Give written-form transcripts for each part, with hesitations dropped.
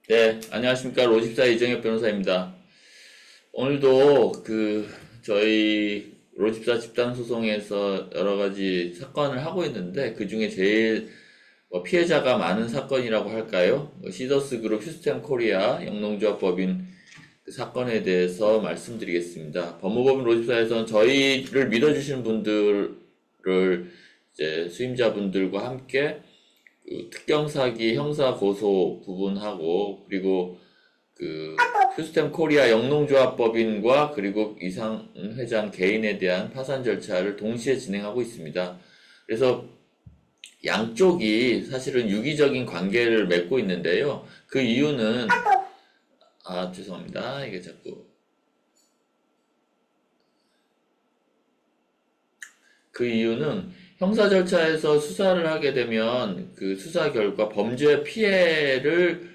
네, 안녕하십니까. 로집사 이정혁 변호사입니다. 오늘도 저희 로집사 집단소송에서 여러 가지 사건을 하고 있는데, 그 중에 제일 피해자가 많은 사건이라고 할까요? 시더스 그룹 시스템 코리아 영농조합 법인 그 사건에 대해서 말씀드리겠습니다. 법무법인 로집사에서는 저희를 믿어주시는 분들을 이제 수임자분들과 함께 그 특경사기 형사 고소 부분하고, 그리고 그 휴스템 코리아 영농조합법인과 그리고 이상 회장 개인에 대한 파산 절차를 동시에 진행하고 있습니다. 그래서 양쪽이 사실은 유기적인 관계를 맺고 있는데요. 그 이유는, 죄송합니다. 이게 자꾸. 그 이유는 형사 절차에서 수사를 하게 되면 그 수사 결과 범죄 피해를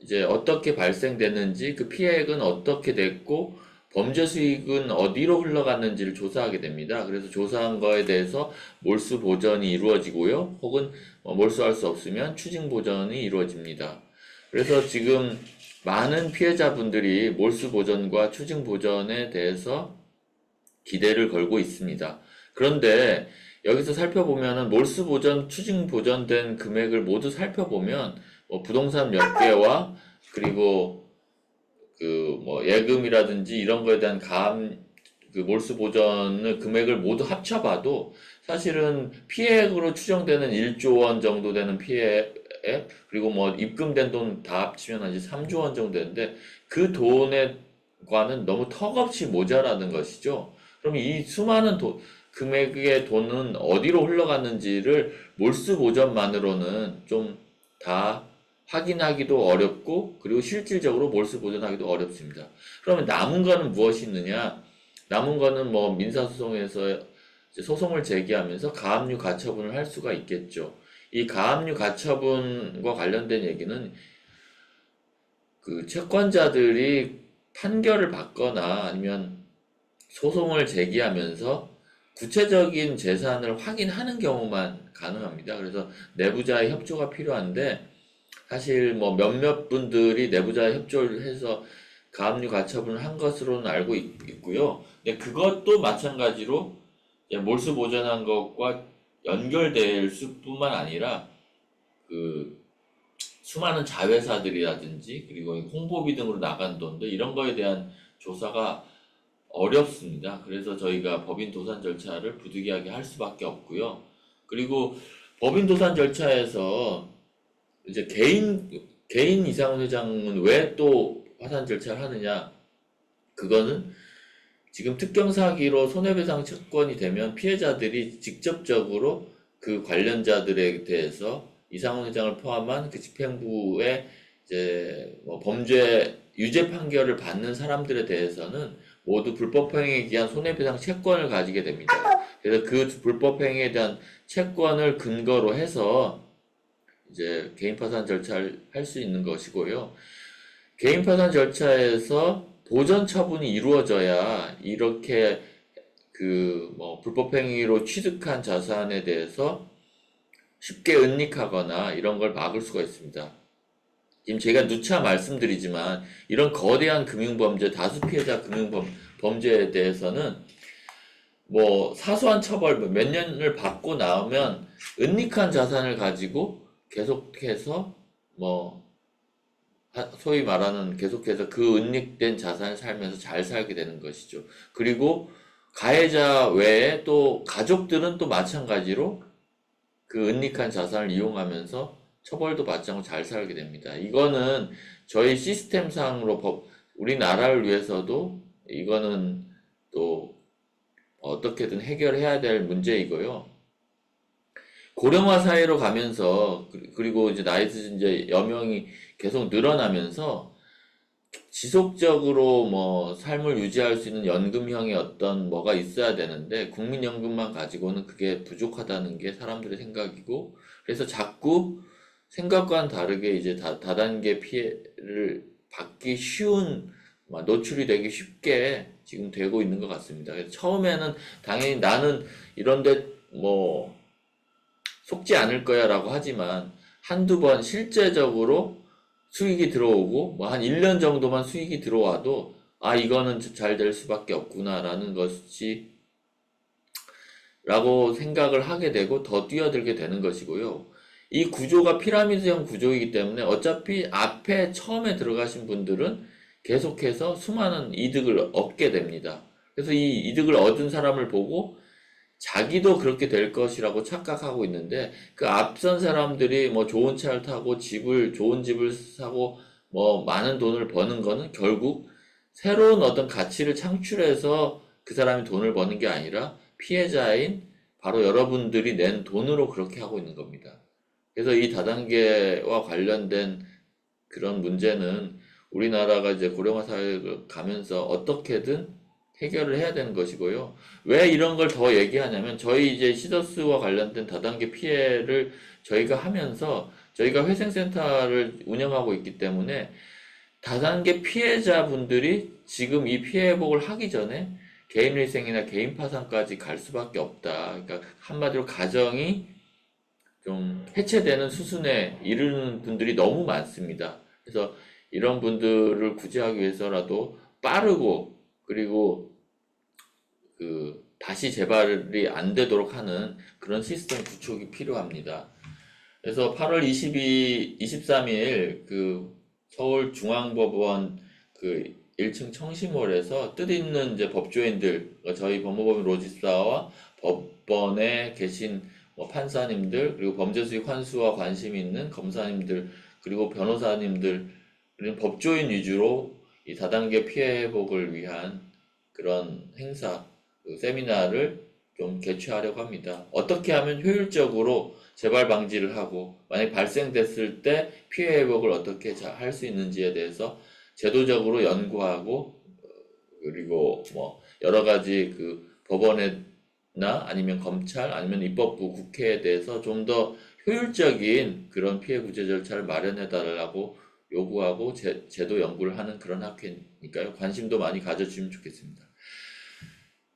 이제 어떻게 발생됐는지, 그 피해액은 어떻게 됐고 범죄 수익은 어디로 흘러갔는지를 조사하게 됩니다. 그래서 조사한 거에 대해서 몰수 보전이 이루어지고요. 혹은 몰수할 수 없으면 추징 보전이 이루어집니다. 그래서 지금 많은 피해자분들이 몰수 보전과 추징 보전에 대해서 기대를 걸고 있습니다. 그런데 여기서 살펴보면은 몰수 보전, 추징 보전된 금액을 모두 살펴보면 부동산 몇 개와 그리고 예금이라든지 이런 거에 대한 그 몰수 보전의 금액을 모두 합쳐봐도 사실은 피해액으로 추정되는 1조 원 정도 되는 피해액, 그리고 입금된 돈 다 합치면 한 3조 원 정도 되는데, 그 돈에 과는 너무 턱없이 모자라는 것이죠. 그럼 이 수많은 금액의 돈은 어디로 흘러갔는지를 몰수 보전만으로는 좀 다 확인하기도 어렵고, 그리고 실질적으로 몰수 보전하기도 어렵습니다. 그러면 남은 거는 무엇이 있느냐? 남은 거는 민사소송에서 이제 소송을 제기하면서 가압류 가처분을 할 수가 있겠죠. 이 가압류 가처분과 관련된 얘기는 그 채권자들이 판결을 받거나 아니면 소송을 제기하면서 구체적인 재산을 확인하는 경우만 가능합니다. 그래서 내부자의 협조가 필요한데, 사실 몇몇 분들이 내부자의 협조를 해서 가압류 가처분을 한 것으로는 알고 있고요. 근데 그것도 마찬가지로 이제 몰수 보전한 것과 연결될 수뿐만 아니라 그 수많은 자회사들이라든지 그리고 홍보비 등으로 나간 돈들, 이런 거에 대한 조사가 어렵습니다. 그래서 저희가 법인 도산 절차를 부득이하게 할 수밖에 없고요. 그리고 법인 도산 절차에서 이제 개인 이상훈 회장은 왜 또 화산 절차를 하느냐? 그거는 지금 특경 사기로 손해배상 채권이 되면 피해자들이 직접적으로 그 관련자들에 대해서 이상훈 회장을 포함한 그 집행부의 이제 범죄 유죄 판결을 받는 사람들에 대해서는 모두 불법행위에 기한 손해배상 채권을 가지게 됩니다. 그래서 그 불법행위에 대한 채권을 근거로 해서 이제 개인 파산 절차를 할 수 있는 것이고요. 개인 파산 절차에서 보전 처분이 이루어져야 이렇게 불법행위로 취득한 자산에 대해서 쉽게 은닉하거나 이런 걸 막을 수가 있습니다. 지금 제가 누차 말씀드리지만 이런 거대한 금융범죄, 다수 피해자 금융범죄에 대해서는 사소한 처벌 몇 년을 받고 나오면 은닉한 자산을 가지고 계속해서 소위 말하는 계속해서 그 은닉된 자산을 살면서 잘 살게 되는 것이죠. 그리고 가해자 외에 또 가족들은 또 마찬가지로 그 은닉한 자산을 이용하면서 처벌도 받지 않고 잘 살게 됩니다. 이거는 저희 시스템상으로 우리나라를 위해서도 이거는 또 어떻게든 해결해야 될 문제이고요. 고령화 사회로 가면서 그리고 이제 나이 드신 이제 여명이 계속 늘어나면서 지속적으로 삶을 유지할 수 있는 연금형의 어떤 뭐가 있어야 되는데, 국민연금만 가지고는 그게 부족하다는 게 사람들의 생각이고, 그래서 자꾸 생각과는 다르게 이제 다단계 피해를 받기 쉬운, 노출이 되기 쉽게 지금 되고 있는 것 같습니다. 그래서 처음에는 당연히 나는 이런데 속지 않을 거야 라고 하지만 한두 번 실제적으로 수익이 들어오고 뭐 한 1년 정도만 수익이 들어와도 아 이거는 잘 될 수밖에 없구나라는 것이 라고 생각을 하게 되고 더 뛰어들게 되는 것이고요. 이 구조가 피라미드형 구조이기 때문에 어차피 앞에 처음에 들어가신 분들은 계속해서 수많은 이득을 얻게 됩니다. 그래서 이 이득을 얻은 사람을 보고 자기도 그렇게 될 것이라고 착각하고 있는데 그 앞선 사람들이 뭐 좋은 차를 타고 좋은 집을 사고 뭐 많은 돈을 버는 거는 결국 새로운 어떤 가치를 창출해서 그 사람이 돈을 버는 게 아니라 피해자인 바로 여러분들이 낸 돈으로 그렇게 하고 있는 겁니다. 그래서 이 다단계와 관련된 그런 문제는 우리나라가 이제 고령화 사회를 가면서 어떻게든 해결을 해야 되는 것이고요. 왜 이런 걸 더 얘기하냐면 저희 이제 시더스와 관련된 다단계 피해를 저희가 하면서 저희가 회생센터를 운영하고 있기 때문에 다단계 피해자분들이 지금 이 피해 회복을 하기 전에 개인회생이나 개인 파산까지 갈 수밖에 없다. 그러니까 한마디로 가정이 좀 해체되는 수순에 이르는 분들이 너무 많습니다. 그래서 이런 분들을 구제하기 위해서라도 빠르고 그리고 다시 재발이 안 되도록 하는 그런 시스템 구축이 필요합니다. 그래서 8월 23일 서울중앙법원 1층 청심홀에서 뜻있는 이제 법조인들, 저희 법무법인 로지사와 법원에 계신 뭐 판사님들, 그리고 범죄수익 환수와 관심 있는 검사님들, 그리고 변호사님들, 그리고 법조인 위주로 이 다단계 피해 회복을 위한 그런 행사, 세미나를 좀 개최하려고 합니다. 어떻게 하면 효율적으로 재발 방지를 하고, 만약 발생됐을 때 피해 회복을 어떻게 할 수 있는지에 대해서 제도적으로 연구하고, 그리고 뭐 여러 가지 법원이나 아니면 검찰 아니면 입법부 국회에 대해서 좀 더 효율적인 그런 피해 구제 절차를 마련해 달라고 요구하고 제도 연구를 하는 그런 학회니까요. 관심도 많이 가져주시면 좋겠습니다.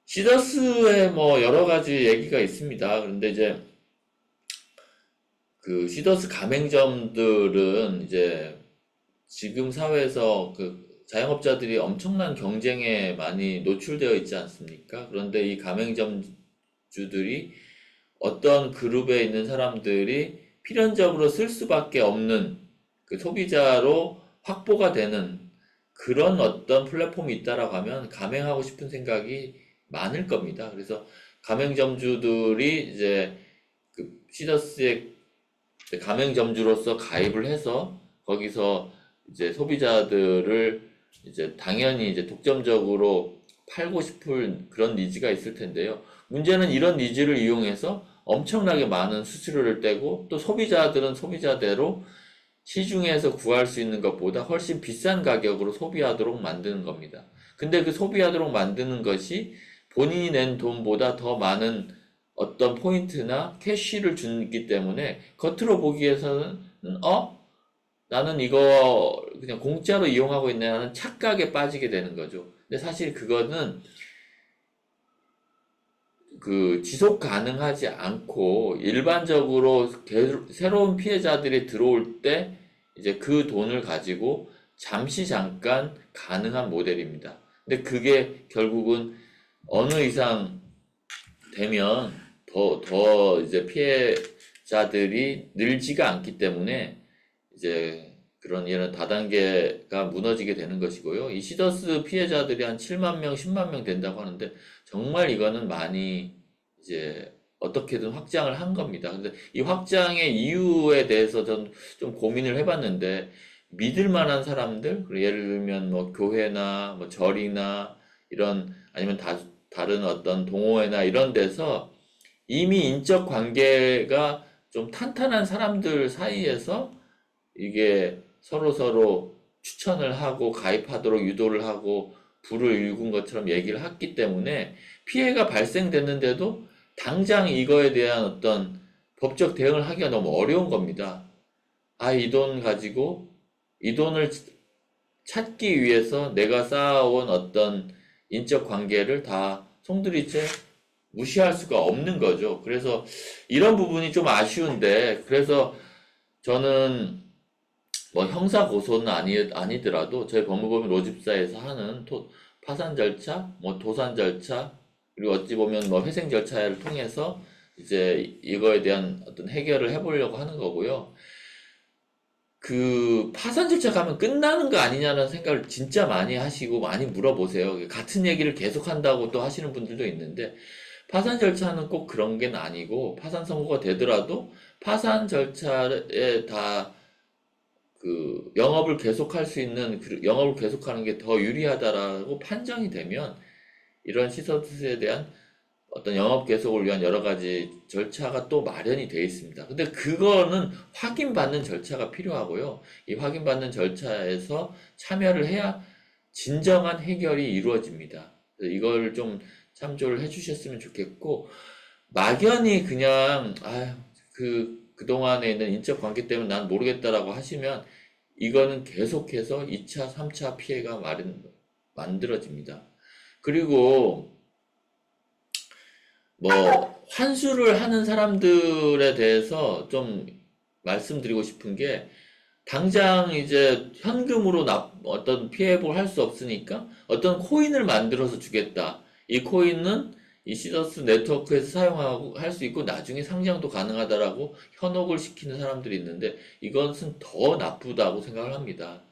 시더스에 뭐 여러 가지 얘기가 있습니다. 그런데 이제 시더스 가맹점들은 이제 지금 사회에서 자영업자들이 엄청난 경쟁에 많이 노출되어 있지 않습니까? 그런데 이 가맹점주들이 어떤 그룹에 있는 사람들이 필연적으로 쓸 수밖에 없는 소비자로 확보가 되는 그런 어떤 플랫폼이 있다라고 하면 가맹하고 싶은 생각이 많을 겁니다. 그래서 가맹점주들이 이제 시더스에 가맹점주로서 가입을 해서 거기서 이제 소비자들을 이제 당연히 이제 독점적으로 팔고 싶은 그런 니즈가 있을 텐데요. 문제는 이런 니즈를 이용해서 엄청나게 많은 수수료를 떼고 또 소비자들은 소비자대로 시중에서 구할 수 있는 것보다 훨씬 비싼 가격으로 소비하도록 만드는 겁니다. 근데 그 소비하도록 만드는 것이 본인이 낸 돈보다 더 많은 어떤 포인트나 캐시를 주기 때문에 겉으로 보기에서는 나는 이거 그냥 공짜로 이용하고 있네 하는 착각에 빠지게 되는 거죠. 근데 사실 그거는 지속 가능하지 않고 일반적으로 새로운 피해자들이 들어올 때 이제 그 돈을 가지고 잠깐 가능한 모델입니다. 근데 그게 결국은 어느 이상 되면 더 이제 피해자들이 늘지가 않기 때문에 이제 이런 다단계가 무너지게 되는 것이고요. 이 시더스 피해자들이 한 7만 명, 10만 명 된다고 하는데 정말 이거는 많이 이제 어떻게든 확장을 한 겁니다. 근데 이 확장의 이유에 대해서 전 좀 고민을 해봤는데 믿을 만한 사람들, 그리고 예를 들면 뭐 교회나 뭐 절이나 이런 아니면 다른 어떤 동호회나 이런 데서 이미 인적 관계가 좀 탄탄한 사람들 사이에서 이게 서로 추천을 하고 가입하도록 유도를 하고 불을 일군 것처럼 얘기를 했기 때문에 피해가 발생됐는데도 당장 이거에 대한 어떤 법적 대응을 하기가 너무 어려운 겁니다. 이 돈 가지고 이 돈을 찾기 위해서 내가 쌓아온 어떤 인적 관계를 다 송두리째 무시할 수가 없는 거죠. 그래서 이런 부분이 좀 아쉬운데, 그래서 저는 뭐 형사 고소는 아니더라도 저희 법무법인 로집사에서 하는 파산 절차, 뭐 도산 절차, 그리고 어찌 보면 뭐 회생 절차를 통해서 이제 이거에 대한 어떤 해결을 해보려고 하는 거고요. 그 파산 절차 가면 끝나는 거 아니냐는 생각을 진짜 많이 하시고 많이 물어보세요. 같은 얘기를 계속 한다고 또 하시는 분들도 있는데 파산 절차는 꼭 그런 게 아니고 파산 선고가 되더라도 파산 절차에 다 그 영업을 계속할 수 있는 영업을 계속하는 게 더 유리하다라고 판정이 되면 이런 시설에 대한 어떤 영업 계속을 위한 여러 가지 절차가 또 마련이 되어 있습니다. 근데 그거는 확인받는 절차가 필요하고요. 이 확인받는 절차에서 참여를 해야 진정한 해결이 이루어집니다. 그래서 이걸 좀 참조를 해주셨으면 좋겠고, 막연히 그냥, 그동안에 있는 인적 관계 때문에 난 모르겠다라고 하시면, 이거는 계속해서 2차, 3차 피해가 만들어집니다. 그리고, 뭐 환수를 하는 사람들에 대해서 좀 말씀드리고 싶은 게 당장 이제 현금으로 어떤 피해보를 할 수 없으니까 어떤 코인을 만들어서 주겠다. 이 코인은 이 시더스 네트워크에서 사용하고 할 수 있고 나중에 상장도 가능하다라고 현혹을 시키는 사람들이 있는데 이것은 더 나쁘다고 생각을 합니다.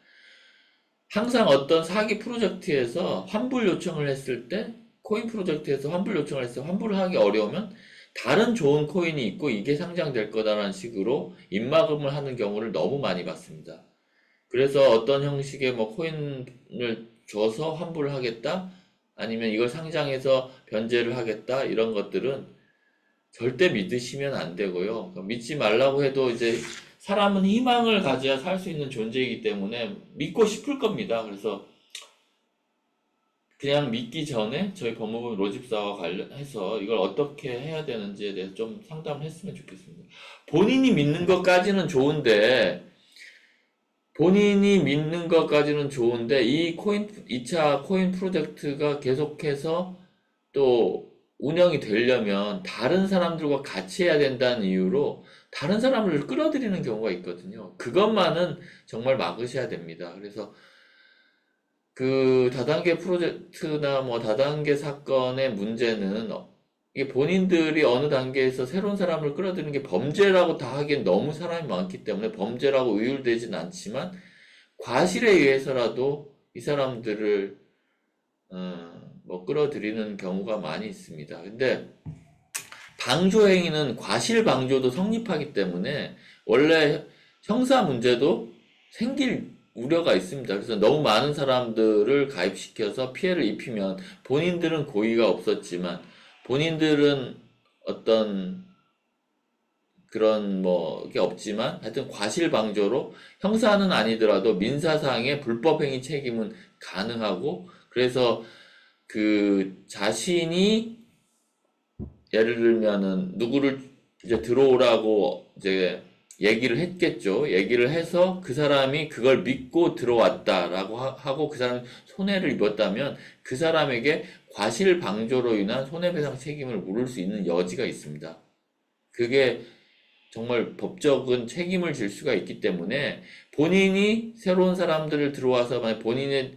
항상 어떤 사기 프로젝트에서 환불 요청을 했을 때, 코인 프로젝트에서 환불 요청을 했을 때 환불을 하기 어려우면 다른 좋은 코인이 있고 이게 상장될 거다라는 식으로 입막음을 하는 경우를 너무 많이 봤습니다. 그래서 어떤 형식의 뭐 코인을 줘서 환불을 하겠다, 아니면 이걸 상장해서 변제를 하겠다, 이런 것들은 절대 믿으시면 안 되고요. 믿지 말라고 해도 이제 사람은 희망을 가져야 살 수 있는 존재이기 때문에 믿고 싶을 겁니다. 그래서 그냥 믿기 전에 저희 법무부 로집사와 관련해서 이걸 어떻게 해야 되는지에 대해서 좀 상담을 했으면 좋겠습니다. 본인이 믿는 것까지는 좋은데, 본인이 믿는 것까지는 좋은데, 2차 코인 프로젝트가 계속해서 또 운영이 되려면 다른 사람들과 같이 해야 된다는 이유로 다른 사람을 끌어들이는 경우가 있거든요. 그것만은 정말 막으셔야 됩니다. 그래서 그 다단계 프로젝트나 뭐 다단계 사건의 문제는 이게 본인들이 어느 단계에서 새로운 사람을 끌어들이는 게 범죄라고 다 하기엔 너무 사람이 많기 때문에 범죄라고 의율되진 않지만 과실에 의해서라도 이 사람들을 뭐 끌어들이는 경우가 많이 있습니다. 근데 방조행위는 과실방조도 성립하기 때문에 원래 형사 문제도 생길 우려가 있습니다. 그래서 너무 많은 사람들을 가입시켜서 피해를 입히면 본인들은 고의가 없었지만 본인들은 어떤 그런 뭐 게 없지만 하여튼 과실방조로 형사는 아니더라도 민사상의 불법행위 책임은 가능하고 그래서 그 자신이 예를 들면은 누구를 이제 들어오라고 이제 얘기를 했겠죠. 얘기를 해서 그 사람이 그걸 믿고 들어왔다라고 하고 그 사람이 손해를 입었다면 그 사람에게 과실방조로 인한 손해배상 책임을 물을 수 있는 여지가 있습니다. 그게 정말 법적인 책임을 질 수가 있기 때문에 본인이 새로운 사람들을 들어와서 만약 본인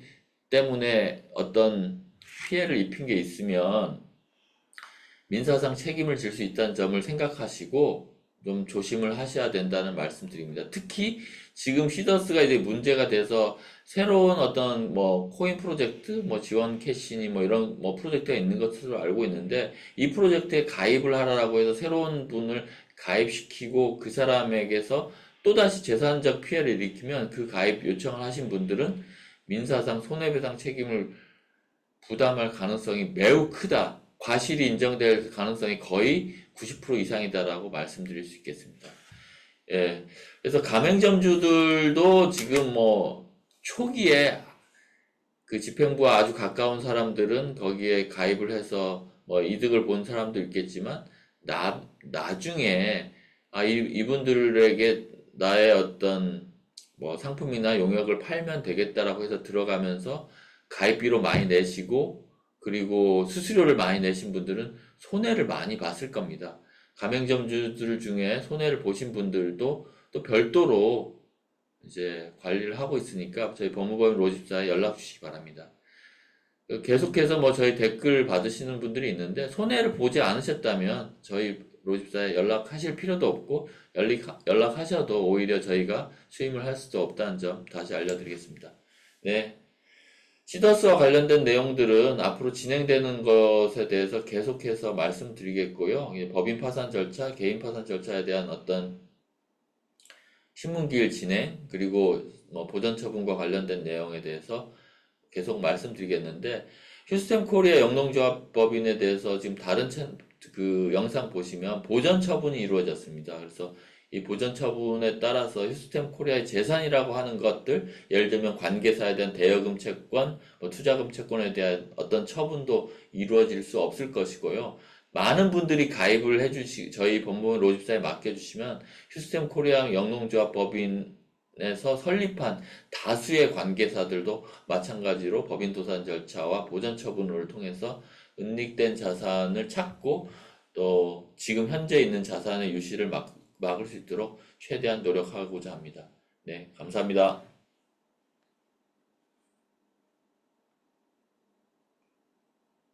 때문에 어떤 피해를 입힌 게 있으면 민사상 책임을 질 수 있다는 점을 생각하시고 좀 조심을 하셔야 된다는 말씀드립니다. 특히 지금 시더스가 이제 문제가 돼서 새로운 어떤 뭐 코인 프로젝트, 뭐 지원 캐시니 뭐 이런 뭐 프로젝트가 있는 것으로 알고 있는데 이 프로젝트에 가입을 하라고 해서 새로운 분을 가입시키고 그 사람에게서 또다시 재산적 피해를 일으키면 그 가입 요청을 하신 분들은 민사상 손해배상 책임을 부담할 가능성이 매우 크다. 과실이 인정될 가능성이 거의 90% 이상이다라고 말씀드릴 수 있겠습니다. 예. 그래서 가맹점주들도 지금 뭐 초기에 그 집행부와 아주 가까운 사람들은 거기에 가입을 해서 뭐 이득을 본 사람도 있겠지만 나중에 이분들에게 나의 어떤 뭐 상품이나 용역을 팔면 되겠다라고 해서 들어가면서 가입비로 많이 내시고 그리고 수수료를 많이 내신 분들은 손해를 많이 봤을 겁니다. 가맹점주들 중에 손해를 보신 분들도 또 별도로 이제 관리를 하고 있으니까 저희 법무법인 로집사에 연락 주시기 바랍니다. 계속해서 뭐 저희 댓글 받으시는 분들이 있는데 손해를 보지 않으셨다면 저희 로집사에 연락하실 필요도 없고 연락하셔도 오히려 저희가 수임을 할 수도 없다는 점 다시 알려드리겠습니다. 네. 시더스와 관련된 내용들은 앞으로 진행되는 것에 대해서 계속해서 말씀드리겠고요. 법인 파산 절차, 개인 파산 절차에 대한 어떤 신문기일 진행, 그리고 뭐 보전 처분과 관련된 내용에 대해서 계속 말씀드리겠는데, 휴스템 코리아 영농조합법인에 대해서 지금 다른 그 영상 보시면 보전 처분이 이루어졌습니다. 그래서 이 보전 처분에 따라서 휴스템 코리아의 재산이라고 하는 것들, 예를 들면 관계사에 대한 대여금 채권, 뭐 투자금 채권에 대한 어떤 처분도 이루어질 수 없을 것이고요. 많은 분들이 가입을 저희 법무법인 로집사에 맡겨주시면 휴스템 코리아 영농조합법인에서 설립한 다수의 관계사들도 마찬가지로 법인 도산 절차와 보전 처분을 통해서 은닉된 자산을 찾고 또 지금 현재 있는 자산의 유실을 막을 수 있도록 최대한 노력하고자 합니다. 네, 감사합니다.